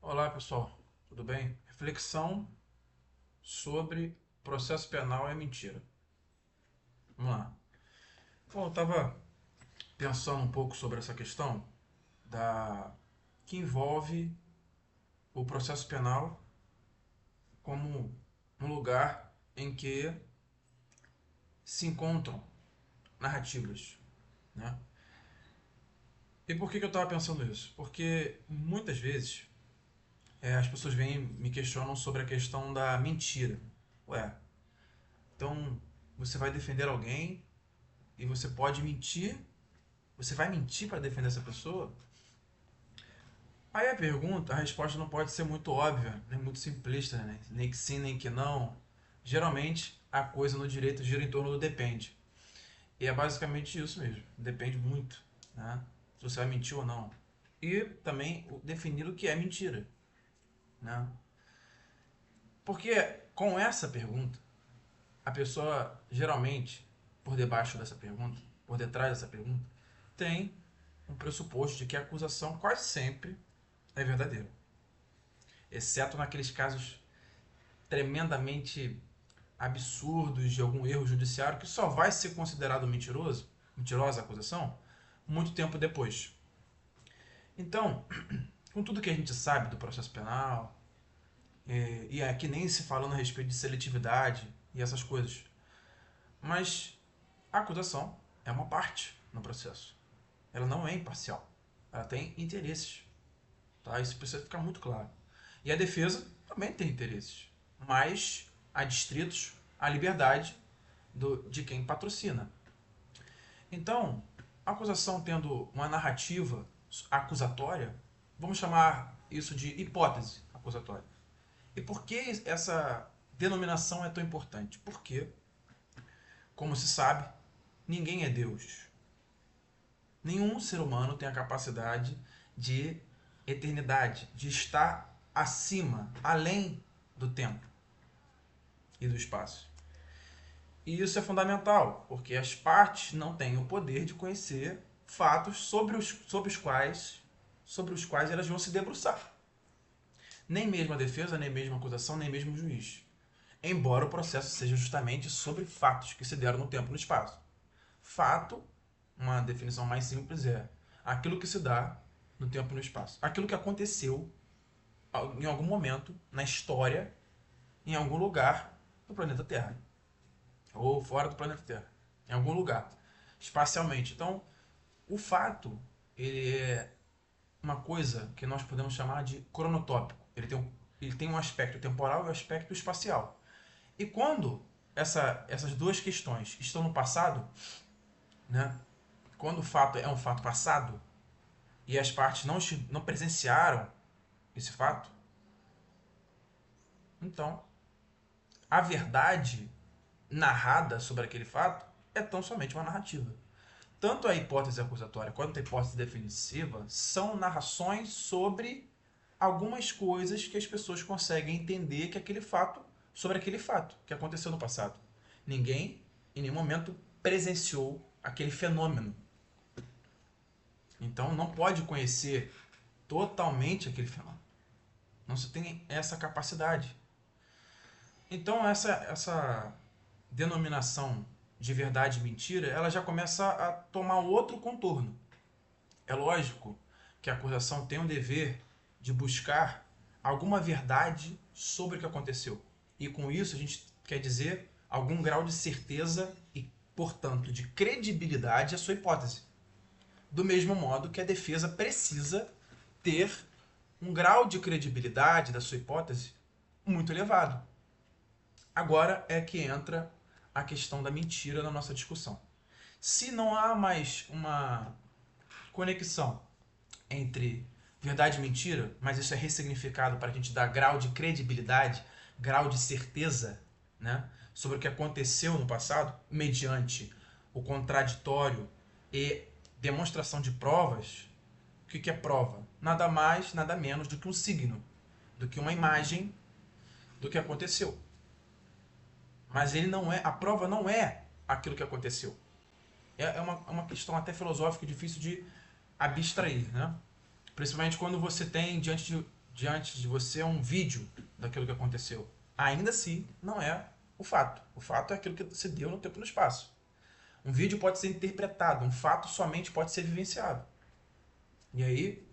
Olá pessoal, tudo bem? Reflexão sobre processo penal é mentira. Vamos lá. Bom, eu estava pensando um pouco sobre essa questão que envolve o processo penal como um lugar em que se encontram narrativas, né? E por que eu estava pensando isso? Porque muitas vezes as pessoas vêm e me questionam sobre a questão da mentira. Ué, então você vai defender alguém e você pode mentir. Você vai mentir para defender essa pessoa? Aí a resposta não pode ser muito óbvia, nem muito simplista, né? Nem que sim, nem que não. Geralmente, a coisa no direito gira em torno do depende. E é basicamente isso mesmo. Depende muito, né? Se você vai mentir ou não. E também definir o que é mentira, né? Porque com essa pergunta, a pessoa geralmente, por debaixo dessa pergunta, por detrás dessa pergunta, tem um pressuposto de que a acusação quase sempre é verdadeira. Exceto naqueles casos tremendamente absurdos de algum erro judiciário que só vai ser considerado mentirosa a acusação, muito tempo depois. Então, com tudo que a gente sabe do processo penal, e aqui nem se falando a respeito de seletividade e essas coisas, mas a acusação é uma parte no processo. Ela não é imparcial. Ela tem interesses. Tá? Isso precisa ficar muito claro. E a defesa também tem interesses, mas adstritos à liberdade de quem patrocina. Então, a acusação tendo uma narrativa acusatória, vamos chamar isso de hipótese acusatória. E por que essa denominação é tão importante? Porque, como se sabe, ninguém é Deus. Nenhum ser humano tem a capacidade de eternidade, de estar acima, além do tempo e do espaço. E isso é fundamental, porque as partes não têm o poder de conhecer fatos sobre os quais elas vão se debruçar. Nem mesmo a defesa, nem mesmo a acusação, nem mesmo o juiz. Embora o processo seja justamente sobre fatos que se deram no tempo e no espaço. Fato, uma definição mais simples, é aquilo que se dá no tempo e no espaço. Aquilo que aconteceu em algum momento na história, em algum lugar do planeta Terra. Ou fora do planeta Terra. Em algum lugar. Espacialmente. Então, o fato, ele é uma coisa que nós podemos chamar de cronotópico. Ele tem um aspecto temporal e um aspecto espacial. E quando essas duas questões estão no passado, né? Quando o fato é um fato passado e as partes não presenciaram esse fato, então a verdade narrada sobre aquele fato é tão somente uma narrativa. Tanto a hipótese acusatória quanto a hipótese defensiva são narrações sobre algumas coisas que as pessoas conseguem entender sobre aquele fato que aconteceu no passado. Ninguém, em nenhum momento, presenciou aquele fenômeno. Então não pode conhecer totalmente aquele fenômeno. Não se tem essa capacidade. Então essa denominação de verdade e mentira, ela já começa a tomar outro contorno. É lógico que a acusação tem um dever de buscar alguma verdade sobre o que aconteceu. E com isso a gente quer dizer algum grau de certeza e, portanto, de credibilidade à sua hipótese. Do mesmo modo que a defesa precisa ter um grau de credibilidade da sua hipótese muito elevado. Agora é que entra a questão da mentira na nossa discussão. Se não há mais uma conexão entre verdade e mentira, mas isso é ressignificado para a gente dar grau de credibilidade, grau de certeza, né, sobre o que aconteceu no passado, mediante o contraditório e demonstração de provas. O que é prova? Nada mais, nada menos do que um signo, do que uma imagem do que aconteceu. Mas a prova não é aquilo que aconteceu. É uma questão até filosófica difícil de abstrair, né? Principalmente quando você tem diante diante de você um vídeo daquilo que aconteceu, ainda assim não é o fato. O fato é aquilo que se deu no tempo e no espaço. Um vídeo pode ser interpretado, um fato somente pode ser vivenciado. E aí,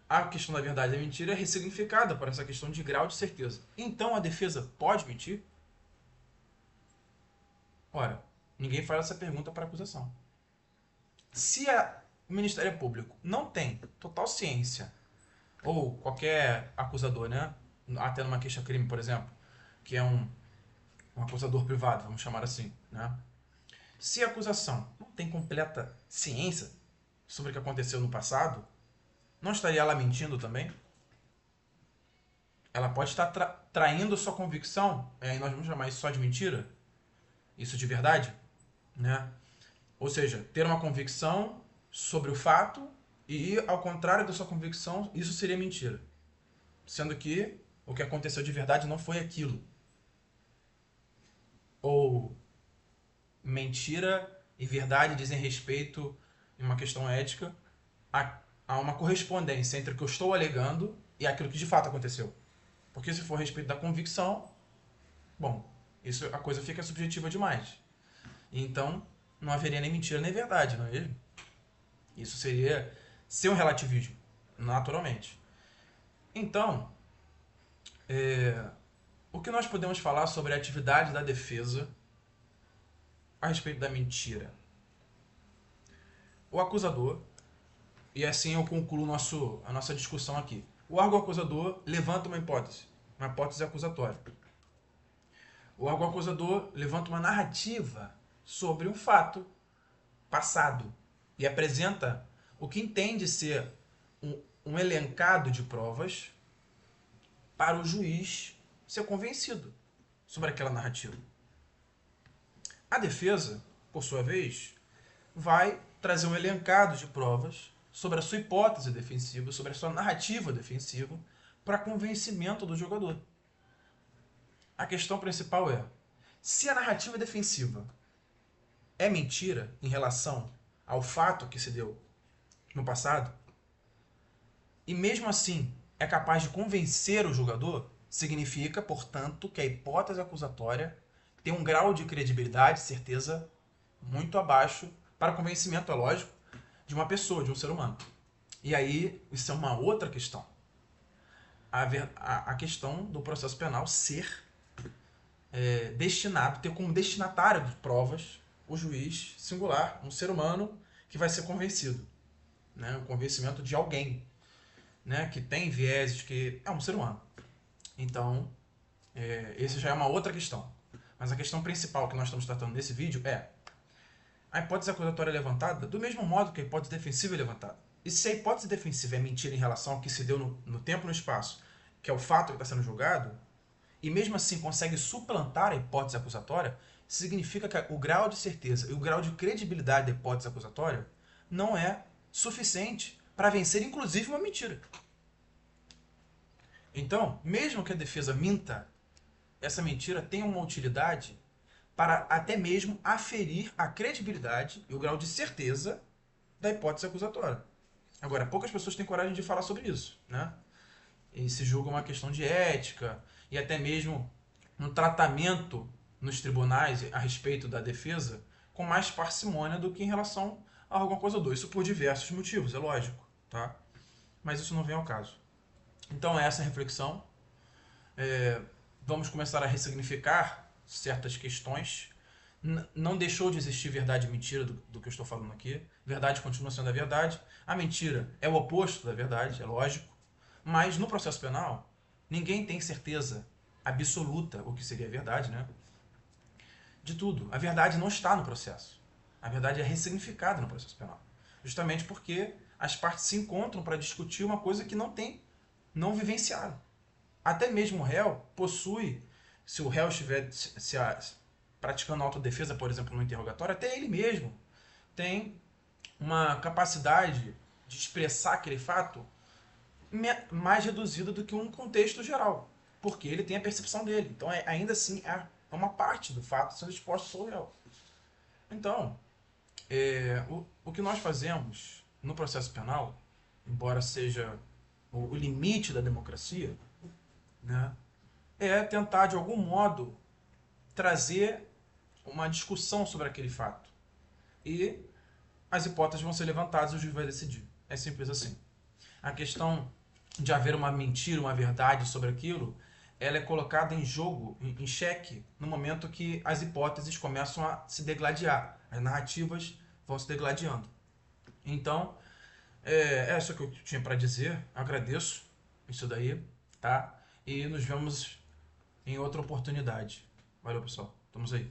a questão da verdade e da mentira é ressignificada por essa questão de grau de certeza. Então a defesa pode mentir? Ora, ninguém faz essa pergunta para a acusação. Se o Ministério Público não tem total ciência, ou qualquer acusador, né? Até numa queixa-crime, por exemplo, que é um acusador privado, vamos chamar assim, né? Se a acusação não tem completa ciência sobre o que aconteceu no passado, não estaria ela mentindo também? Ela pode estar traindo sua convicção, e nós vamos chamar isso só de mentira, isso de verdade, né? Ou seja, ter uma convicção sobre o fato e, ao contrário da sua convicção, isso seria mentira. Sendo que o que aconteceu de verdade não foi aquilo. Ou mentira e verdade dizem respeito, em uma questão ética, a uma correspondência entre o que eu estou alegando e aquilo que de fato aconteceu. Porque se for a respeito da convicção, bom, isso a coisa fica subjetiva demais. Então, não haveria nem mentira nem verdade, não é mesmo? Isso seria ser um relativismo, naturalmente. Então, o que nós podemos falar sobre a atividade da defesa a respeito da mentira? O acusador, e assim eu concluo a nossa discussão aqui. O órgão acusador levanta uma hipótese acusatória. O órgão acusador levanta uma narrativa sobre um fato passado e apresenta o que entende ser um elencado de provas para o juiz ser convencido sobre aquela narrativa. A defesa, por sua vez, vai trazer um elencado de provas sobre a sua hipótese defensiva, sobre a sua narrativa defensiva, para convencimento do jogador. A questão principal é: se a narrativa defensiva é mentira em relação ao fato que se deu no passado, e mesmo assim é capaz de convencer o jogador, significa, portanto, que a hipótese acusatória tem um grau de credibilidade, certeza, muito abaixo, para convencimento, é lógico, de uma pessoa, de um ser humano. E aí, isso é uma outra questão. A questão do processo penal ser destinado, ter como destinatário de provas o juiz singular, um ser humano que vai ser convencido. Né? O convencimento de alguém, né? Que tem vieses, que é um ser humano. Então, essa já é uma outra questão. Mas a questão principal que nós estamos tratando nesse vídeo é a hipótese acusatória é levantada do mesmo modo que a hipótese defensiva é levantada. E se a hipótese defensiva é mentira em relação ao que se deu no tempo e no espaço, que é o fato que está sendo julgado, e mesmo assim consegue suplantar a hipótese acusatória, significa que o grau de certeza e o grau de credibilidade da hipótese acusatória não é suficiente para vencer, inclusive, uma mentira. Então, mesmo que a defesa minta, essa mentira tem uma utilidade para até mesmo aferir a credibilidade e o grau de certeza da hipótese acusatória. Agora, poucas pessoas têm coragem de falar sobre isso, né? E se julga uma questão de ética e até mesmo no tratamento nos tribunais a respeito da defesa com mais parcimônia do que em relação a órgão acusador. Isso por diversos motivos, é lógico, tá? Mas isso não vem ao caso. Então, essa é a reflexão. Vamos começar a ressignificar certas questões. Não deixou de existir verdade e mentira do que eu estou falando aqui. Verdade continua sendo a verdade. A mentira é o oposto da verdade, é lógico. Mas no processo penal, ninguém tem certeza absoluta o que seria a verdade, né? De tudo. A verdade não está no processo. A verdade é ressignificada no processo penal. Justamente porque as partes se encontram para discutir uma coisa que não vivenciaram. Até mesmo o réu possui, se o réu estiver praticando autodefesa, por exemplo, no interrogatório, até ele mesmo tem uma capacidade de expressar aquele fato mais reduzida do que um contexto geral, porque ele tem a percepção dele. Então, ainda assim, é uma parte do fato sendo exposto sobre o réu. Então, o que nós fazemos no processo penal, embora seja o limite da democracia, né, é tentar, de algum modo, trazer uma discussão sobre aquele fato. E as hipóteses vão ser levantadas e o juiz vai decidir. É simples assim. A questão de haver uma mentira, uma verdade sobre aquilo, ela é colocada em jogo, em xeque, no momento que as hipóteses começam a se degladiar. As narrativas vão se degladiando. Então, é isso que eu tinha para dizer. Agradeço isso daí, tá? E nos vemos em outra oportunidade. Valeu, pessoal. Estamos aí.